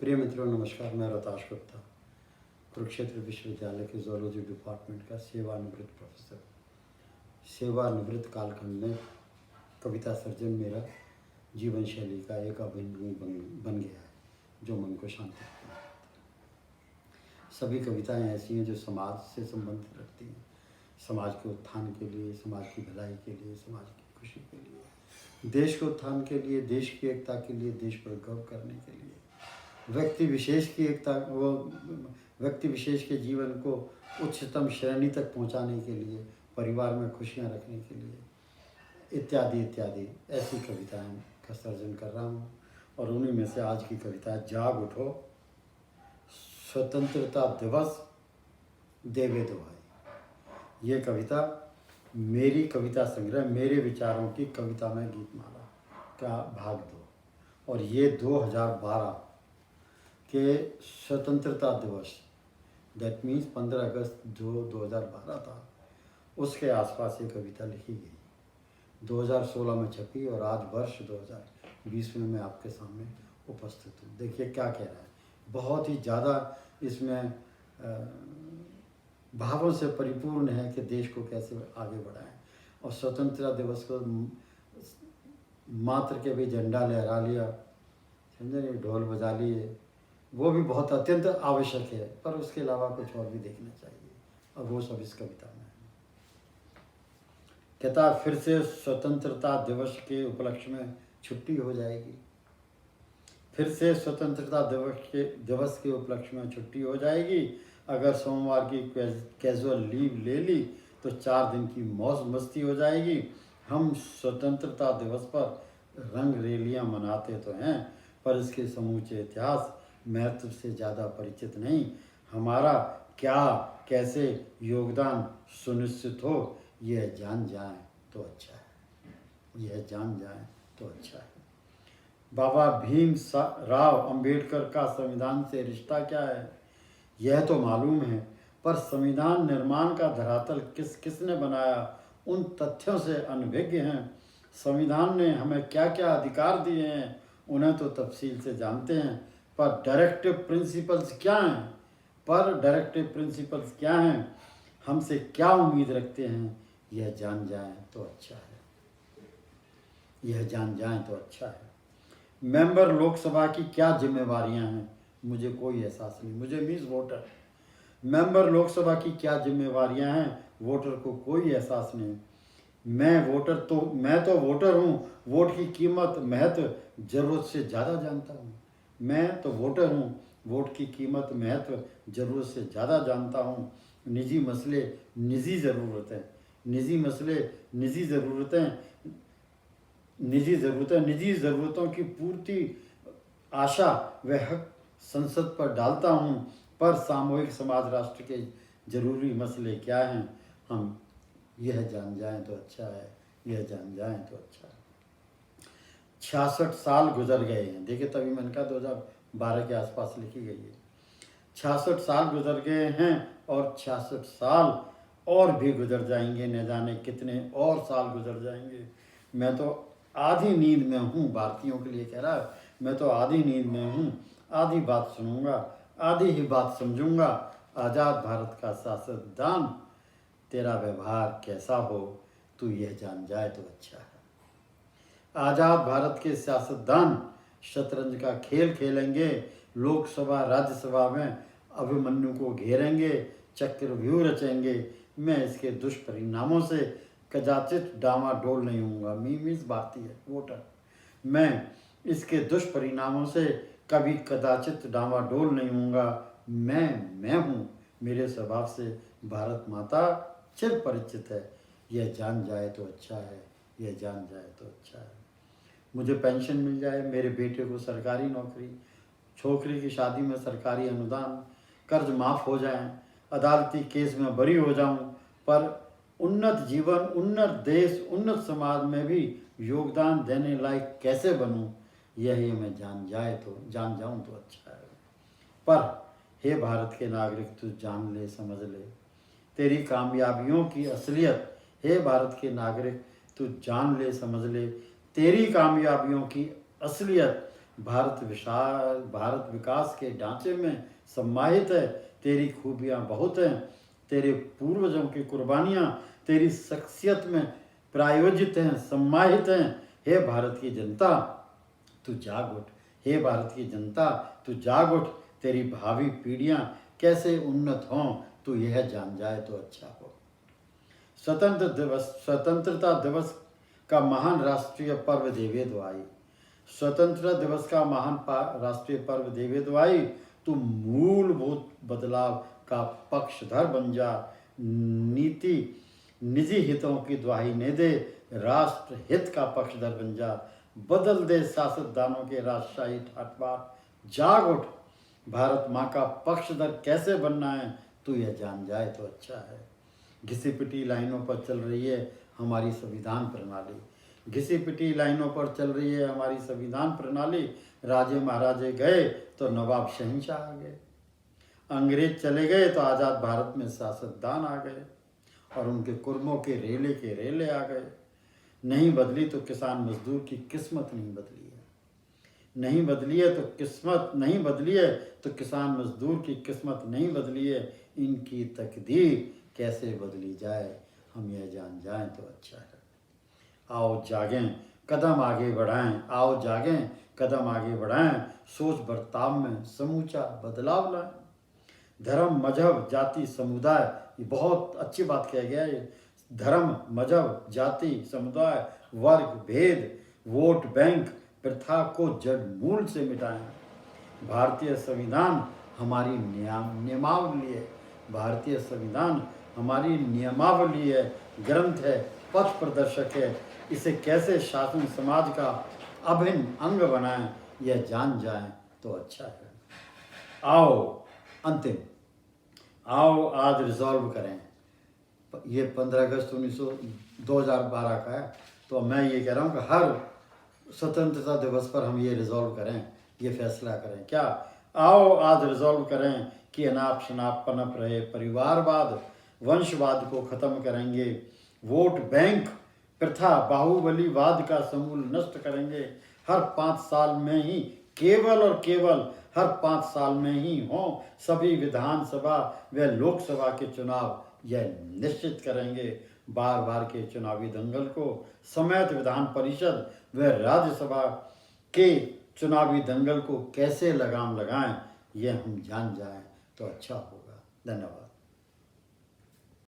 प्रिय मित्रों नमस्कार। मैं रोहताश गुप्ता, कुरुक्षेत्र विश्वविद्यालय के जूलॉजी डिपार्टमेंट का सेवानिवृत्त प्रोफेसर। सेवानिवृत्त कालखंड में कविता सर्जन मेरा जीवन शैली का एक अभिन्न बन गया है, जो मन को शांति देता है। सभी कविताएं ऐसी हैं जो समाज से संबंध रखती हैं, समाज के उत्थान के लिए, समाज की भलाई के लिए, समाज की खुशी के लिए, देश के उत्थान के लिए, देश की एकता के लिए, देश पर गर्व करने के लिए, व्यक्ति विशेष की एकता, वो व्यक्ति विशेष के जीवन को उच्चतम श्रेणी तक पहुंचाने के लिए, परिवार में खुशियां रखने के लिए, इत्यादि इत्यादि ऐसी कविताएं का सर्जन कर रहा हूँ। और उन्हीं में से आज की कविता जाग उठो स्वतंत्रता दिवस देवे दुहाई। ये कविता मेरी कविता संग्रह मेरे विचारों की कविता में गीतमाला का भाग 2, और ये 2012 के स्वतंत्रता दिवस, दैट मीन्स 15 अगस्त जो 2012 था, उसके आसपास ये कविता लिखी गई। 2016 में छपी और आज वर्ष 2020 में मैं आपके सामने उपस्थित हूँ। देखिए क्या कह रहा है, बहुत ही ज़्यादा इसमें भावों से परिपूर्ण है कि देश को कैसे आगे बढ़ाएं। और स्वतंत्रता दिवस को मात्र के भी झंडा लहरा लिया, समझे नहीं, ढोल बजा लिए, वो भी बहुत अत्यंत आवश्यक है, पर उसके अलावा कुछ और भी देखना चाहिए, और वो सब इस कविता में है। कहता फिर से स्वतंत्रता दिवस के उपलक्ष्य में छुट्टी हो जाएगी, फिर से स्वतंत्रता दिवस के उपलक्ष्य में छुट्टी हो जाएगी। अगर सोमवार की कैजुअल लीव ले ली तो 4 दिन की मौज मस्ती हो जाएगी। हम स्वतंत्रता दिवस पर रंग रैलियां मनाते तो हैं, पर इसके समूचे इतिहास महत्व से ज़्यादा परिचित नहीं। हमारा क्या कैसे योगदान सुनिश्चित हो, यह जान जाएं तो अच्छा है, यह जान जाएं तो अच्छा है। बाबा भीम राव अंबेडकर का संविधान से रिश्ता क्या है, यह तो मालूम है, पर संविधान निर्माण का धरातल किसने बनाया, उन तथ्यों से अनभिज्ञ हैं। संविधान ने हमें क्या क्या अधिकार दिए हैं, उन्हें तो तफसील से जानते हैं, पर डायरेक्टिव प्रिंसिपल्स क्या हैं, हमसे क्या उम्मीद रखते हैं, यह जान जाएं तो अच्छा है, यह जान जाएं तो अच्छा है। मेंबर लोकसभा की क्या जिम्मेवारियां हैं, मुझे कोई एहसास नहीं, मुझे मीन्स वोटर। मेंबर लोकसभा की क्या जिम्मेवारियां हैं, वोटर को कोई एहसास नहीं। मैं तो वोटर हूँ, वोट की कीमत महत्व जरूरत से ज़्यादा जानता हूँ। मैं तो वोटर हूँ, वोट की कीमत महत्व जरूरत से ज़्यादा जानता हूँ। निजी मसले निजी ज़रूरतें, निजी ज़रूरतों की पूर्ति आशा व हक संसद पर डालता हूँ, पर सामूहिक समाज राष्ट्र के जरूरी मसले क्या हैं, हम यह जान जाएं तो अच्छा है, यह जान जाएं तो अच्छा है। 66 साल गुजर गए हैं, देखिए तभी मैंने कहा 2012 के आसपास लिखी गई है। 66 साल गुजर गए हैं और 66 साल और भी गुजर जाएंगे, न जाने कितने और साल गुजर जाएंगे। मैं तो आधी नींद में हूँ, भारतीयों के लिए कह रहा है, मैं तो आधी नींद में हूँ, आधी बात सुनूंगा, आधी ही बात समझूंगा। आज़ाद भारत का सियासतदान, तेरा व्यवहार कैसा हो, तू यह जान जाए तो अच्छा है। आज़ाद भारत के सियासतदान शतरंज का खेल खेलेंगे, लोकसभा राज्यसभा में अभिमन्यु को घेरेंगे, चक्रव्यूह रचेंगे। मैं इसके दुष्परिणामों से कदाचित डामाडोल नहीं होऊंगा, मीन्स भारतीय वोटर। मैं इसके दुष्परिणामों से कभी कदाचित डामाडोल नहीं होऊंगा। मैं हूँ, मेरे स्वभाव से भारत माता चिर परिचित है, यह जान जाए तो अच्छा है, यह जान जाए तो अच्छा है। मुझे पेंशन मिल जाए, मेरे बेटे को सरकारी नौकरी, छोकरी की शादी में सरकारी अनुदान, कर्ज माफ़ हो जाए, अदालती केस में बरी हो जाऊं, पर उन्नत जीवन, उन्नत देश, उन्नत समाज में भी योगदान देने लायक कैसे बनूं, यही मैं जान जाऊं तो अच्छा है। पर हे भारत के नागरिक, तू जान ले, समझ ले तेरी कामयाबियों की असलियत। हे भारत के नागरिक, तू जान ले, समझ ले तेरी कामयाबियों की असलियत। भारत विशाल, भारत विकास के ढांचे में सम्माहित है। तेरी खूबियाँ बहुत हैं, तेरे पूर्वजों की कुर्बानियाँ तेरी शख्सियत में प्रायोजित हैं, सम्माहित हैं। हे भारत की जनता, तू जाग उठ। हे भारत की जनता, तू जाग उठ। तेरी भावी पीढ़ियाँ कैसे उन्नत हों, तू यह जान जाए तो अच्छा हो। स्वतंत्रता दिवस का महान राष्ट्रीय पर्व देवे दुआई। स्वतंत्रता दिवस का महान राष्ट्रीय पर्व देवे दुआई। तू मूलभूत बदलाव का पक्षधर बन जा। नीति निजी हितों की दुहाई न दे, राष्ट्र हित का पक्षधर बन जा। बदल दे सियासतदानों के राजशाही ठाटबाट। जाग उठ। भारत माँ का पक्षधर कैसे बनना है, तू यह जान जाए तो अच्छा है। घिसी पिटी लाइनों पर चल रही है हमारी संविधान प्रणाली। घिसी पिटी लाइनों पर चल रही है हमारी संविधान प्रणाली। राजे महाराजे गए तो नवाब शहंशाह आ गए, अंग्रेज चले गए तो आज़ाद भारत में सियासतदान आ गए और उनके कुर्मों के रेले आ गए। नहीं बदली तो किसान मजदूर की किस्मत नहीं बदली है। नहीं बदली है तो किस्मत नहीं बदली है तो किसान मजदूर की किस्मत नहीं बदली है। इनकी तकदीर कैसे बदली जाए, हम यह जान जाएं तो अच्छा है। आओ जागें, कदम आगे बढ़ाएं। आओ जागें, कदम आगे बढ़ाएं। सोच बर्ताव में समूचा बदलाव लाएं। धर्म, मजहब, जाति, समुदाय, ये बहुत अच्छी बात कहा गया है। धर्म, मजहब, जाति, समुदाय, वर्ग, भेद, वोट बैंक प्रथा को जड़ मूल से मिटाएं। भारतीय संविधान हमारी नियमावली है। भारतीय संविधान हमारी नियमावली है, ग्रंथ है, पथ प्रदर्शक है। इसे कैसे शासन समाज का अभिन्न अंग बनाएं, यह जान जाएं तो अच्छा है। आओ अंतिम, आओ आज रिजॉल्व करें। ये 15 अगस्त 2012 का है, तो मैं ये कह रहा हूँ कि हर स्वतंत्रता दिवस पर हम ये रिजॉल्व करें, ये फैसला करें। क्या? आओ आज रिजॉल्व करें कि अनाप शनाप पनप रहे परिवारवाद, वंशवाद को ख़त्म करेंगे। वोट बैंक प्रथा, बाहुबलीवाद का समूल नष्ट करेंगे। हर 5 साल में ही, केवल और केवल हर 5 साल में ही हों सभी विधानसभा व लोकसभा के चुनाव, यह निश्चित करेंगे। बार बार के चुनावी दंगल को समेत विधान परिषद व राज्यसभा के चुनावी दंगल को कैसे लगाम लगाएं, यह हम जान जाएं तो अच्छा होगा। धन्यवाद।